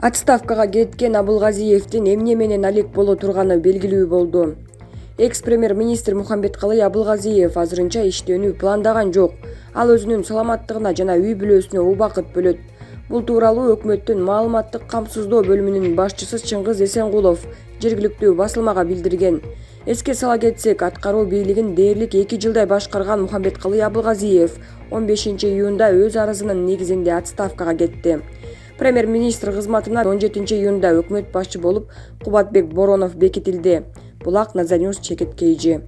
Отставкага кеткен Абылгазиевдин эмне менен алек боло турганы белгилүү болду. Экс-премьер-министр Мухамбеткалый Абылгазиев азырынча иштөөнү пландаган жок. Ал өзүнүн саламаттыгына жана үй бүлөсүнө убакыт бөлөт. Бул тууралуу өкмөттүн маалыматтык камсыздоо бөлүмүнүн башчысы Чыңгыз Эсенгулов жергиликтүү басылмага билдирген. Эске сала кетсек, аткаруу бийлигин дээрлик 2 жылдай башкарган Мухамбеткалый Абылгазиев 15-июнда өз арызынын негизинде отставкага кетти. Премьер-министр кызматына 17-июнда өкмөт башчы болуп Кубатбек Боронов бекитилди. Булак Назарньюз чекиткейжи.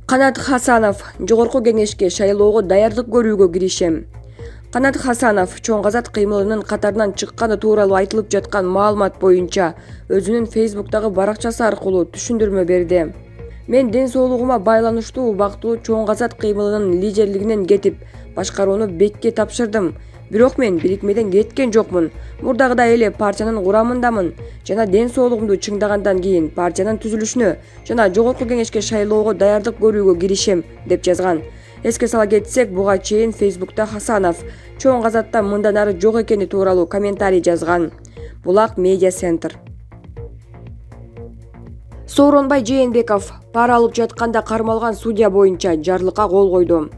Канат Хасанов жогорку кеңешке шайлоого даярдык көрүүгө киришем. Канат Хасанов Чоң Казат кыймылынын катарынан чыкканы тууралуу айтылып жаткан маалымат боюнча өзүнүн Фейсбуктагы баракчасы аркылуу түшүндүрмө берди. Мен ден соолугума байланыштуу убактылуу Чоң Казат кыймылынын лидерлигинен кетип, башкарууну бекке тапшырдым. Бирок мен бирикмеден кеткен жокмун. Мурдагыдай эле партиянын курамындамын жана ден соолугумду чыңдагандан кийин партиянын түзүлүшүнө жана жогорку кеңешке шайлоого даярдык көрүүгө киришем, деп жазган. Эске сала кетсек, буга чейин Фейсбукта Хасанов Чоң Казатта мындан ары жок экени тууралуу комментарий жазган. Булак медиа центр. Сооронбай Жээнбеков пара алып жатканда кармалган судья боюнча жарлыкка кол койду.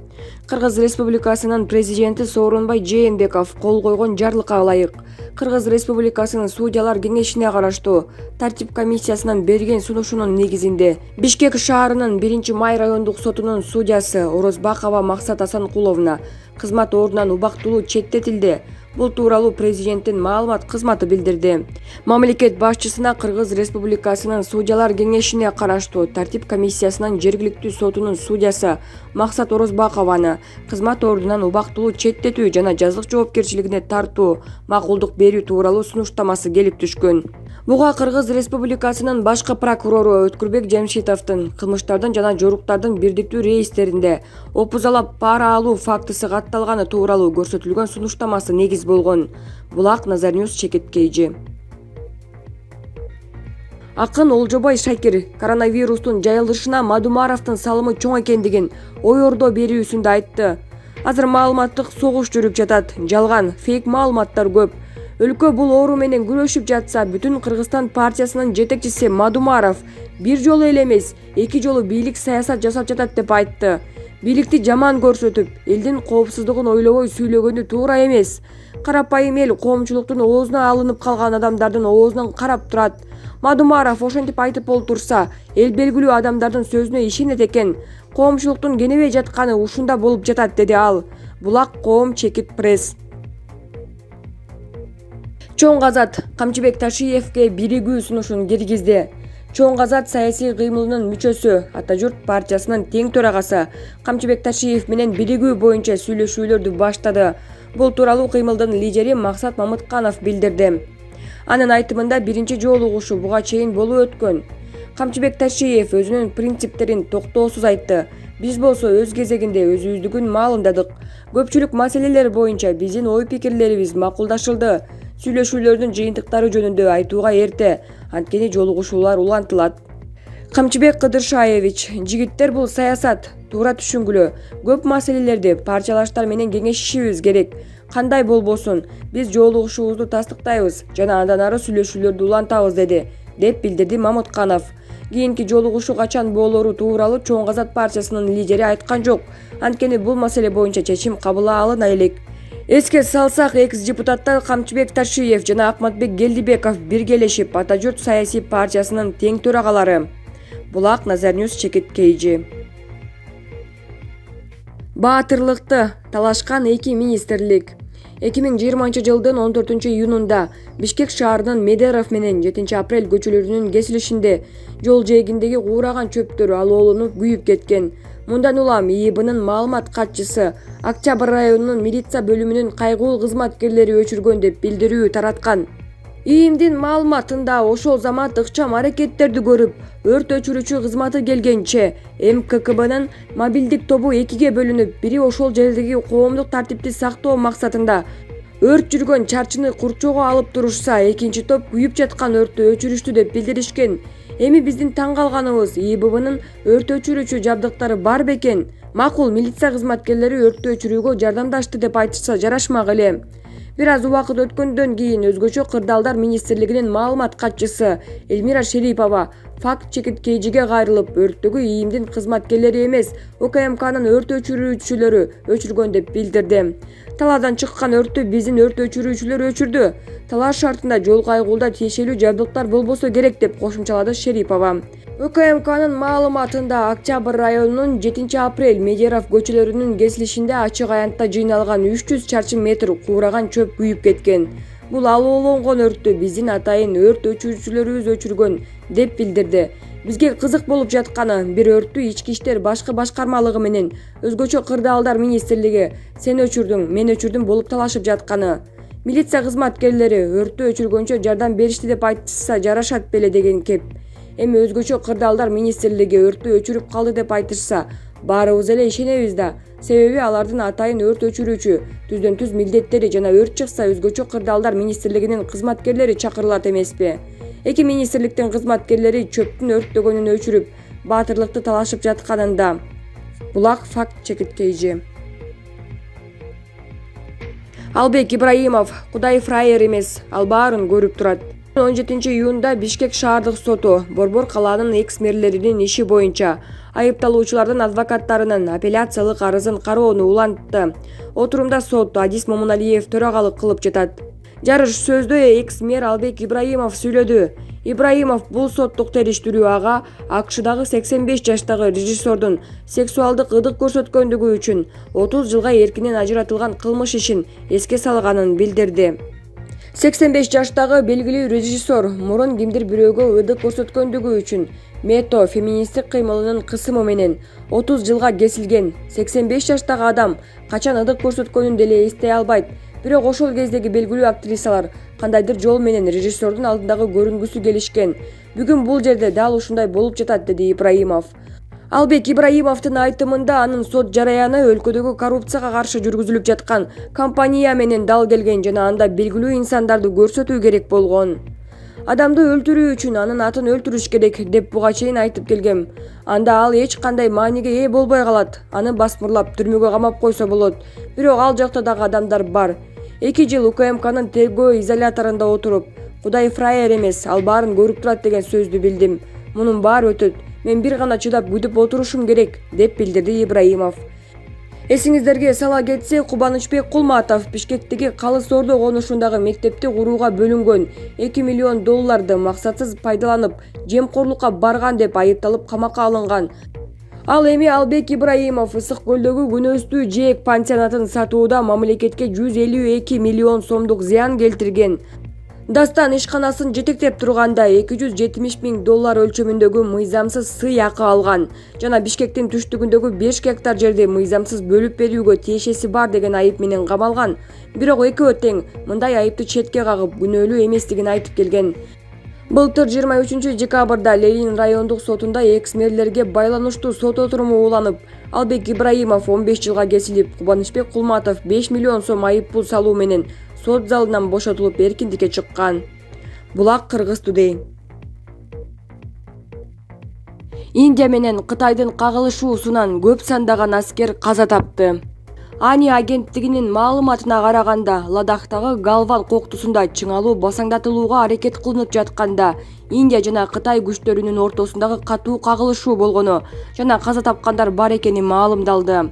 Кыргыз Республикасынын президенти Сооронбай Жээнбеков кол койгон жарлыкка ылайык Кыргыз Республикасынын судьялар кеңешине караштуу тартип комиссиясынын берген сунушунун негизинде Бишкек шаарынын 1-Май райондук сотунун судьясы Орозбакова Максат Асанкуловна кызмат ордунан убактылуу четтетилди. Бул тууралуу президенттин маалымат кызматы билдирди. Мамлекет башчысына Кыргыз Республикасынын судьялар кеңешине караштуу тартип комиссиясынын жергиликтүү сотунун судьясы Максат Орозбакованы кызмат ордунан убактылуу четтетүү жана жазык жоопкерчилигине тартуу макулдук берүү тууралуу сунуштамасы келип түшкөн. Буга Кыргыз Республикасынын башкы прокурору Өткүрбек Жемшитовдун кылмыштардын жана жоруктардын бирдиктүү рейистеринде опузалап пара алуу фактысы катталганы тууралуу көрсөтүлгөн сунуштамасы негиз болгон. Булак Назарньюз чекиткейжи. Акын Олжобой Шакир коронавирустун жайылышына Мадумаровдун салымы чоң экендигин ой ордо берүүсүндө айтты. Азыр маалыматтык согуш жүрүп жатат, жалган, фейк маалыматтар көп. Өлкө бул оору менен күрөшүп жатса, бүтүн Кыргызстан партиясынын жетекчиси Мадумаров бир жолу эле эмес, 2 жолу бийлик саясат жасап жатат деп айтты. Бийликти жаман көрсөтүп, элдин коопсуздугун ойлобой сүйлөгөнү туура эмес. Карапайым эл коомчулуктун оозуна алынып калган адамдардын оозунан карап турат. Мадумаров ошентип айтып олтурса, эл белгилүү адамдардын сөзүнө ишенет экен. Коомчулуктун кенебей жатканы ушунда болуп жатат, деди ал. Булак Коом Чекит пресс. Чоң Казат Камчыбек Ташиевге биригүү сунушун киргизди. Чоң Казат саясий кыймылынын мүчөсү, Ата журт партиясынын тең төрагасы Камчыбек Ташиев менен биригүү боюнча сүйлөшүүлөрдү баштады. Бул тууралуу кыймылдын лидери Максат Мамытканов билдирди. Анын айтымында биринчи жолугушуу буга чейин болуп өткөн. Камчыбек Ташиев өзүнүн принциптерин токтоосуз айтты. Биз болсо өз кезегинде өзүбүздүн маалымдадык. Көпчүлүк маселелер боюнча биздин ой-пикирлерибиз макулдашылды. Сүйлөшүүлөрдүн жыйынтыктары жөнүндө айтууга эрте, анткени жолугушуулар улантылат. Камчыбек Кыдыршаевич: жигиттер, бул саясат, туура түшүнгүлө. Көп маселелерди партиялаштар менен кеңешишибиз керек. Кандай болбосун, биз жолугушуубузду тастыктайбыз жана андан ары сүйлөшүүлөрдү улантабыз, деп билдирди Мамытканов. Кийинки жолугушуу качан болору тууралуу Чоң Казат партиясынын лидери айткан жок, анткени бул маселе боюнча чечим кабыл алына элек. Эске салсак, экс-депутаттар Камчыбек Ташиев жана Акматбек Келдибеков биргелешип Ата журт саясий партиясынын тең төрагалары. Булак Назарньюз чекиткейжи. Баатырлыкты талашкан 2 министрлик. 2020 жылдын 14-июнунда Бишкек шаарынын Медеров менен 7-апрель көчөлөрүнүн кесилишинде жол жээгиндеги куураган чөптөр алоолонуп күйүп кеткен. Мындан улам ИИБнын маалымат катчысы Октябрь районунун милиция бөлүмүнүн кайгылуу кызматкерлери өчүргөн деп билдирүү тараткан. ИИМдин маалыматында ошол замат ыкчам аракеттерди көрүп, өрт өчүрүүчү кызматы келгенче МККБнын мобилдик тобу 2ге бөлүнүп, бири ошол жердеги коомдук тартипти сактоо максатында өрт жүргөн чарчыны курчоого алып турушса, экинчи топ күйүп жаткан өрттү өчүрүштү деп билдиришкен. Эми биздин таң калганыбыз, ИИБнын өрт өчүрүүчү жабдыктары бар бекен? Макул, милиция кызматкерлери өрттү өчүрүүгө жардамдашты деп айтышса жарашмак эле. Бир аз убакыт өткөндөн кийин Өзгөчө кырдаалдар министрлигинин маалымат катчысы Эльмира Шерипова факт чекиткейжиге кайрылып, өрттөгү ИИМдин кызматкерлери эмес, УКМКнын өрт өчүрүүчүлөрү өчүргөн деп билдирди. Талаадан чыккан өрттү биздин өрт өчүрүүчүлөр өчүрдү. Талаш шартында жол кайгуулда тиешелүү жабдыктар болбосо керек деп кошумчалады Шерипова. УКМКнын маалыматында Октябрь районунун 7-апрель Медеров көчөлөрүнүн кесилишинде ачык аянтта жыйналган 300 чарчы метр куураган чөп күйүп кеткен. Бул алоолонгон өрттү биздин атайын өрт өчүрүүчүлөрүбүз өчүргөн деп билдирди. Бизге кызык болуп жатканы, бир өрттү ички иштер башкы башкармалыгы менен Өзгөчө кырдаалдар министрлиги сен өчүрдүң, мен өчүрдүм болуп талашып жатканы. Милиция кызматкерлери өрттү өчүргөнчө жардам беришти деп айтышса жарашат беле деген кеп. Эми Өзгөчө кырдаалдар министрлиги өрттү өчүрүп калды деп айтышса, баарыбыз эле ишенебиз да. Себеби алардын атайын өрт өчүрүүчү түздөн-түз милдеттери жана өрт чыкса Өзгөчө кырдаалдар министрлигинин кызматкерлери чакырылат эмеспи? Эки министрликтин кызматкерлери чөптүн өрттөгөнүн өчүрүп, баатырлыкты талашып жатканында. Булак факт чекиткейжи. Албек Ибраимов Кудай фраер эмес, ал баарын көрүп турат. 17-июнда Бишкек шаардык соту Борбор калаанын экс-мэрлеринин иши боюнча айыпталуучулардын адвокаттарынын апелляциялык арызын кароону улантты. Отурумда сот Адис Момуналиев төрагалык кылып жатат. Жарыш сөздө экс-мэр Албек Ибраимов сүйлөдү. Ибраимов бул соттук териштирүү ага АКШдагы 85 жаштагы режиссердун сексуалдык ыдык көрсөткөндүгү үчүн 30 жылга эркинен ажыратылган кылмыш ишин эске салганын билдирди. 85 жаштагы белгилүү режиссер мурун кимдир бирөөгө ыдык көрсөткөндүгү үчүн мето феминисттик кыймылынын кысымы менен 30 жылга кесилген. 85 жаштагы адам качан ыдык көрсөткөнүн деле эстей албайт. Бирок ошол кездеги белгилүү актрисалар кандайдыр жол менен режиссердун алдындагы көрүнгүсү келишкен. Бүгүн бул жерде дал ушундай болуп жатат, деди Ибраимов. Албек Ибраимовдун айтымында анын сот жараяны өлкөдөгү коррупцияга каршы жүргүзүлүп жаткан кампания менен дал келген жана анда белгилүү инсандарды көрсөтүү керек болгон. Адамды өлтүрүү үчүн анын атын өлтүрүш керек деп буга чейин айтып келгем. Анда ал эч кандай мааниге ээ болбой калат. Аны басмырлап түрмөгө камап койсо болот. Бирок ал жакта дагы адамдар бар. 2 жыл УКМКнын тергөө изоляторунда отуруп, Кудай фраер эмес, ал баарын көрүп турат деген сөздү билдим. Мунун баары өтөт. Мен бир гана чыдап күтүп отурушум керек, деп билдирди Ибраимов. Эсиңиздерге сала кетсек, Кубанычбек Кулматов Бишкектеги Калыс Ордо конушундагы мектепти курууга бөлүнгөн $2 миллион максатсыз пайдаланып, жемкорлукка барган деп айыпталып камакка алынган. Ал эми Албек Ибраимов Ысык көлдөгү күнөстүү жээк пансионатын сатууда мамлекетке $152 миллион зыян келтирген. Дастан ишканасын жетектеп турганда $270 миң өлчөмүндөгү мыйзамсыз сый акы алган жана Бишкектин түштүгүндөгү 5 гектар жерди мыйзамсыз бөлүп берүүгө тиешеси бар деген айып менен камалган. Бирок экөө тең мындай айыпты четке кагып, күнөөлүү эместигин айтып келген. Былтыр 23 декабрда Ленин райондук сотунда экс-мэрлерге байланыштуу сот отуруму уланып, Албек Ибраимов 15 жылга кесилип, Кубанычбек Кулматов $5 миллион айып пул салуу менен сот залынан бошотулуп эркиндикке чыккан. Булак Кыргыз Today. Индия менен Кытайдын кагылышуусунан көп сандаган аскер каза тапты. Ани агенттигинин маалыматына караганда, Ладахтагы Галван коктусунда чыңалуу басаңдатылууга аракет кылынып жатканда Индия жана Кытай күчтөрүнүн ортосундагы катуу кагылышуу болгону жана каза тапкандар бар экени маалымдалды.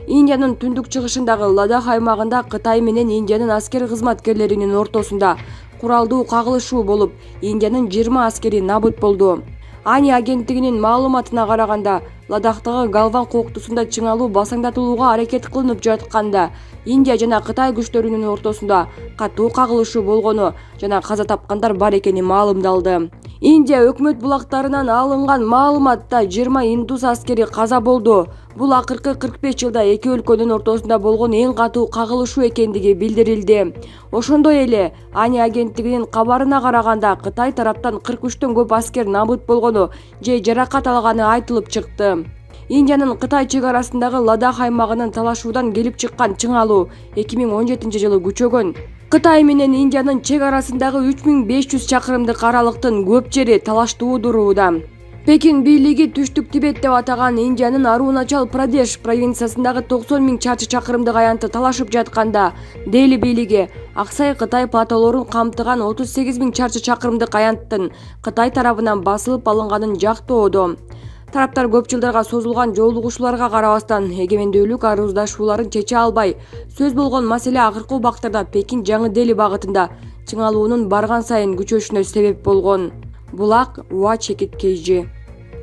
Индиянын түндүк чыгышындагы Ладах аймагында Кытай менен Индиянын аскер кызматкерлеринин ортосунда куралдуу кагылышуу болуп, Индиянын 20 аскери набыт болду. Ани агенттигинин маалыматына караганда, Ладахтагы Галван коктусунда чыңалуу басаңдатылууга аракет кылынып жатканда Индия жана Кытай күчтөрүнүн ортосунда катуу кагылышуу болгону жана каза тапкандар бар экени маалымдалды. Индия өкмөт булактарынан алынган маалыматта 20 индус аскери каза болду. Бул акыркы 45 жылда эки өлкөнүн ортосунда болгон эң катуу кагылышуу экендиги билдирилди. Ошондой эле Ани агенттигинин кабарына караганда, Кытай тараптан 43төн көп аскер набыт болгону же жаракат алганы айтылып чыкты. Индиянын Кытай чек арасындагы Ладах аймагынын талашуудан келип чыккан чыңалуу 2017 жылы күчөгөн. Кытай менен Индиянын чек арасындагы 3500 чакырымдык аралыктын көп жери талаштуу дурууда. Пекин бийлиги Түштүк Тибет деп атаган Индиянын Аруначал Прадеш провинциясындагы 90 000 чарчы чакырымдык аянтты талашып жатканда, Дели бийлиги Аксай Кытай платолорун камтыган 38 000 чарчы чакырымдык аянттын Кытай тарабынан басылып алынганын жактоодо. Тараптар көп жылдарга созулган жолугушууларга карабастан эгемендүүлүк арыздашууларын чече албай, сөз болгон маселе акыркы убактарда Пекин жаңы Дели багытында чыңалуунун барган сайын күчөшүнө себеп болгон. Булак Уа Чекит KG.